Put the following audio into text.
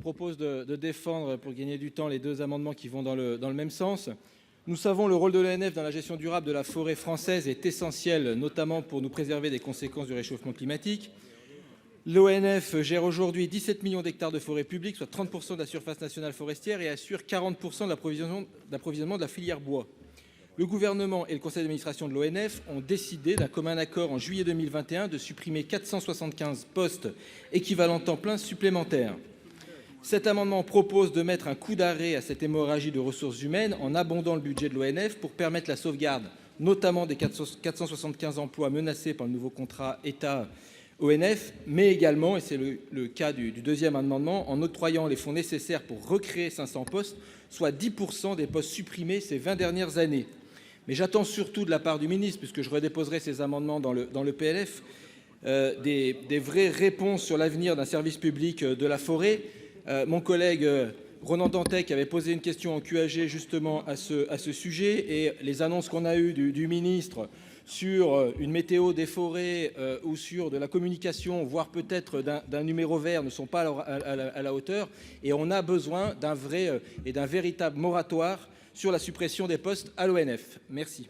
Propose de défendre, pour gagner du temps, les deux amendements qui vont dans le même sens. Nous savons le rôle de l'ONF dans la gestion durable de la forêt française est essentiel, notamment pour nous préserver des conséquences du réchauffement climatique. L'ONF gère aujourd'hui 17 millions d'hectares de forêt publique, soit 30% de la surface nationale forestière, et assure 40% de l'approvisionnement de la filière bois. Le gouvernement et le conseil d'administration de l'ONF ont décidé d'un commun accord en juillet 2021 de supprimer 475 postes équivalent temps plein supplémentaires. Cet amendement propose de mettre un coup d'arrêt à cette hémorragie de ressources humaines en abondant le budget de l'ONF pour permettre la sauvegarde, notamment des 475 emplois menacés par le nouveau contrat État-ONF, mais également, et c'est le cas du deuxième amendement, en octroyant les fonds nécessaires pour recréer 500 postes, soit 10% des postes supprimés ces 20 dernières années. Mais j'attends surtout de la part du ministre, puisque je redéposerai ces amendements dans le PLF, des vraies réponses sur l'avenir d'un service public de la forêt. Mon collègue Ronan Dantec avait posé une question en QAG justement à ce sujet, et les annonces qu'on a eues du ministre sur une météo des forêts ou sur de la communication, voire peut-être d'un numéro vert, ne sont pas à la hauteur, et on a besoin d'un vrai et d'un véritable moratoire sur la suppression des postes à l'ONF. Merci.